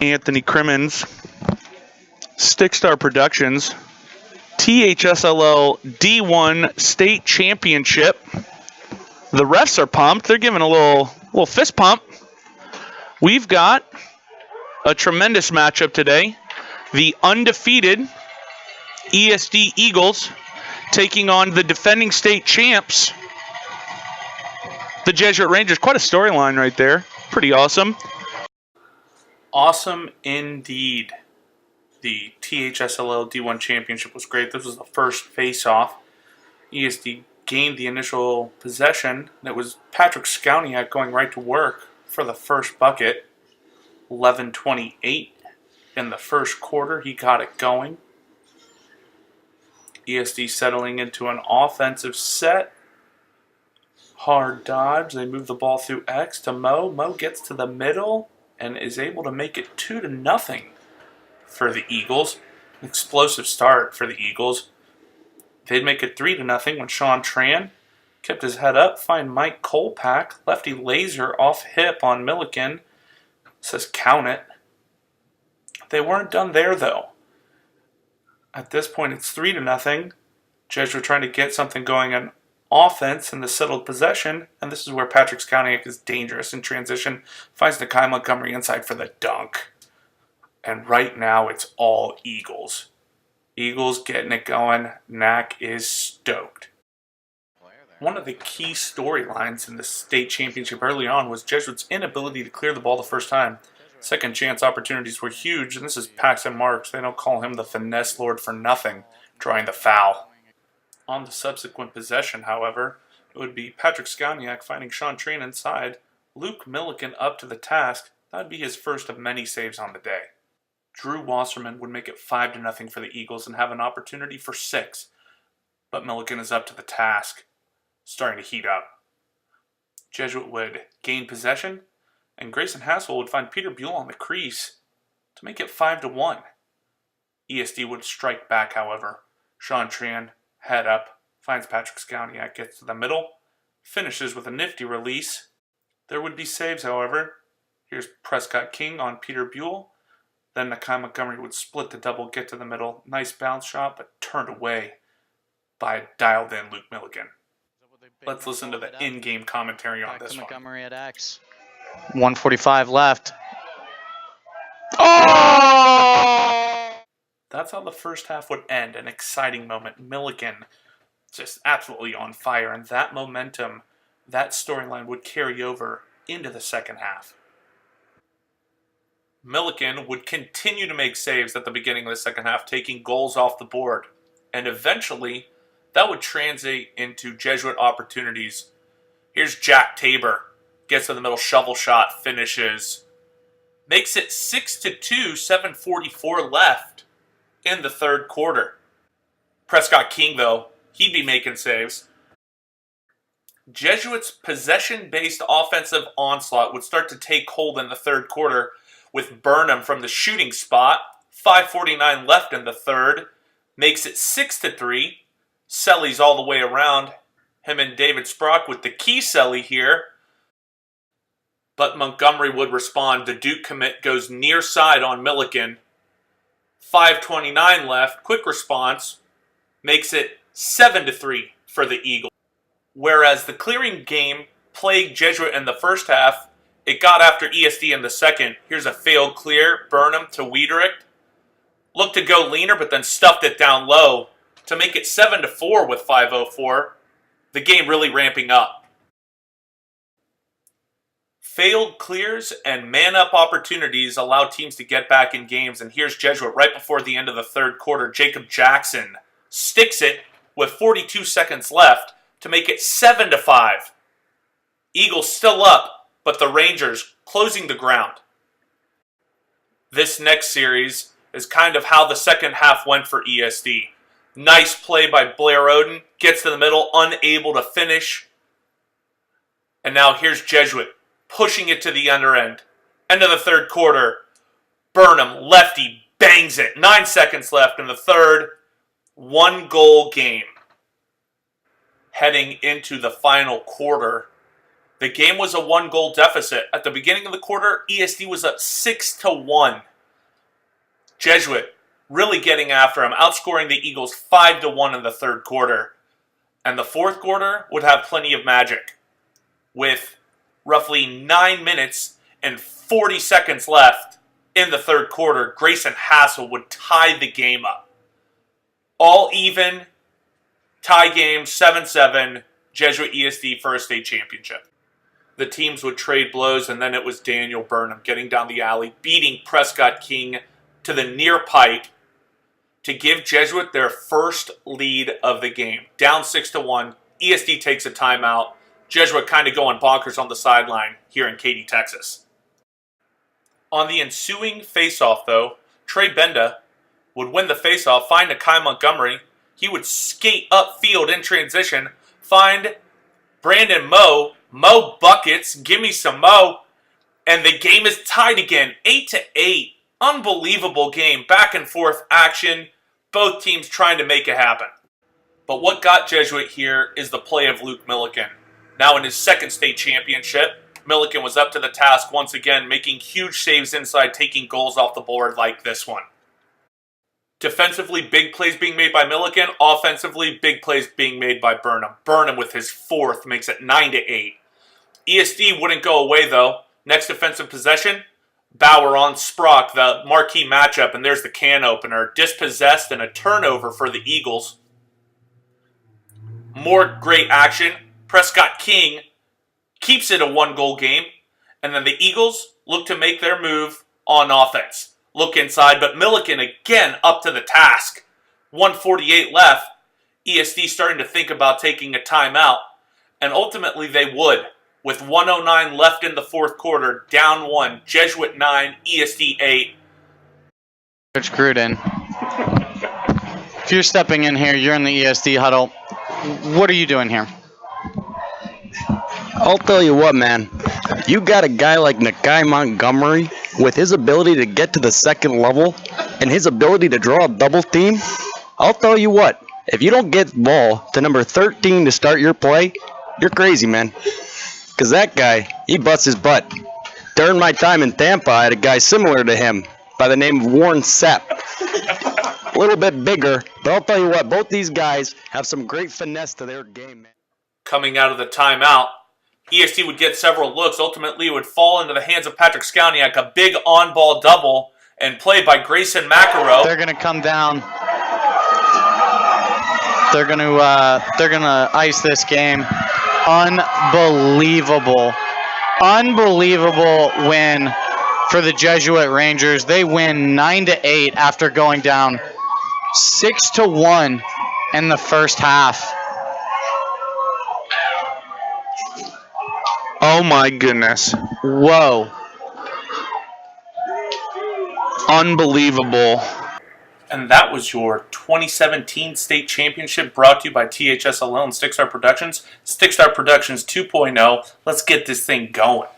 Anthony Crimmins, StickStar Productions, THSLL D1 State Championship. The refs are pumped. They're giving a little fist pump. We've got a tremendous matchup today. The undefeated ESD Eagles taking on the defending state champs, the Jesuit Rangers. Quite a storyline right there. Pretty awesome. Awesome indeed. The THSLL D1 Championship was great. This was the first face-off. ESD gained the initial possession. That was Patrick Skowniak going right to work for the first bucket. 11:28 in the first quarter. He got it going. ESD settling into an offensive set. Hard dodge. They move the ball through X to Mo. Mo gets to the middle and is able to make it 2-0 for the Eagles. An explosive start for the Eagles. They'd make it 3-0 when Sean Tran kept his head up. Find Mike Kolpak. Lefty laser off hip on Milliken. Says count it. They weren't done there though. At this point it's 3-0. Jesuit trying to get something going on offense in the settled possession. And this is where Patrick Skowniak is dangerous in transition. Finds Nakai Montgomery inside for the dunk. And right now it's all Eagles. Eagles getting it going. Knack is stoked. One of the key storylines in the state championship early on was Jesuit's inability to clear the ball the first time. Second chance opportunities were huge, and this is Paxton Marks. They don't call him the finesse lord for nothing, drawing the foul. On the subsequent possession, however, it would be Patrick Skowniak finding Sean Tran inside, Luke Milliken up to the task. That would be his first of many saves on the day. Drew Wasserman would make it 5-0 for the Eagles and have an opportunity for 6, but Milliken is up to the task, starting to heat up. Jesuit would gain possession, and Grayson Hassel would find Peter Buell on the crease to make it 5-1. ESD would strike back, however. Sean Tran, head up, finds Patrick Skowniak, gets to the middle, finishes with a nifty release. There would be saves, however. Here's Prescott King on Peter Buell. Then Nakai Montgomery would split the double, get to the middle. Nice bounce shot, but turned away by dialed-in Luke Milliken. Let's listen to the in-game commentary on this one. Montgomery at X. 1:45 left. Oh! That's how the first half would end. An exciting moment. Milliken just absolutely on fire. And that momentum, that storyline would carry over into the second half. Milliken would continue to make saves at the beginning of the second half, taking goals off the board. And eventually, that would translate into Jesuit opportunities. Here's Jack Tabor. Gets to the middle, shovel shot, finishes. Makes it 6-2, 7:44 left in the third quarter. Prescott King, though, he'd be making saves. Jesuit's possession-based offensive onslaught would start to take hold in the third quarter with Burnham from the shooting spot. 5:49 left in the third. Makes it 6-3. Selly's all the way around. Him and David Sprock with the key Selly here. But Montgomery would respond. The Duke commit goes near side on Milliken. 5:29 left. Quick response. Makes it 7-3 for the Eagles. Whereas the clearing game plagued Jesuit in the first half, it got after ESD in the second. Here's a failed clear. Burnham to Wiedericht. Looked to go leaner, but then stuffed it down low to make it 7-4 with 5:04. The game really ramping up. Failed clears and man-up opportunities allow teams to get back in games. And here's Jesuit right before the end of the third quarter. Jacob Jackson sticks it with 42 seconds left to make it 7-5. Eagles still up, but the Rangers closing the ground. This next series is kind of how the second half went for ESD. Nice play by Blair Oden. Gets to the middle, unable to finish. And now here's Jesuit pushing it to the under end. End of the third quarter. Burnham, lefty, bangs it. 9 seconds left in the third. 1-goal game. Heading into the final quarter. The game was a 1-goal deficit. At the beginning of the quarter, ESD was up 6-1. Jesuit really getting after him, outscoring the Eagles 5-1 in the third quarter. And the fourth quarter would have plenty of magic. With roughly 9 minutes and 40 seconds left in the third quarter, Grayson Hassel would tie the game up. All even, tie game, 7-7, Jesuit ESD for a state championship. The teams would trade blows, and then it was Daniel Burnham getting down the alley, beating Prescott King to the near pike to give Jesuit their first lead of the game. Down 6-1, ESD takes a timeout. Jesuit kind of going bonkers on the sideline here in Katy, Texas. On the ensuing faceoff, though, Trey Benda would win the faceoff, find Akai Montgomery. He would skate upfield in transition, find Brandon Moe. Mo buckets, give me some Mo. And the game is tied again, 8-8. Unbelievable game, back and forth action. Both teams trying to make it happen. But what got Jesuit here is the play of Luke Milliken. Now in his second state championship, Milliken was up to the task once again, making huge saves inside, taking goals off the board like this one. Defensively, big plays being made by Milliken. Offensively, big plays being made by Burnham. Burnham with his fourth makes it 9-8. ESD wouldn't go away, though. Next defensive possession, Bauer on Sprock, the marquee matchup, and there's the can opener. Dispossessed and a turnover for the Eagles. More great action. Prescott King keeps it a 1-goal game, and then the Eagles look to make their move on offense. Look inside, but Milliken again up to the task. 1:48 left. ESD starting to think about taking a timeout, and ultimately they would. With 1:09 left in the fourth quarter, down 1, Jesuit 9, ESD 8. Coach Gruden, if you're stepping in here, you're in the ESD huddle. What are you doing here? I'll tell you what, man. You got a guy like Akai Montgomery with his ability to get to the second level and his ability to draw a double team. I'll tell you what. If you don't get the ball to number 13 to start your play, you're crazy, man. Because that guy, he busts his butt. During my time in Tampa, I had a guy similar to him by the name of Warren Sapp. A little bit bigger, but I'll tell you what, both these guys have some great finesse to their game, man. Coming out of the timeout, ESD would get several looks. Ultimately, it would fall into the hands of Patrick Skowniak, a big on-ball double, and played by Grayson McEnroe. They're going to come down. They're going to ice this game. Unbelievable win for the Jesuit Rangers. They win 9-8 after going down 6-1 in the first half. Oh my goodness. Whoa. Unbelievable. And that was your 2017 state championship brought to you by THS Alone, StickStar Productions. StickStar Productions 2.0. Let's get this thing going.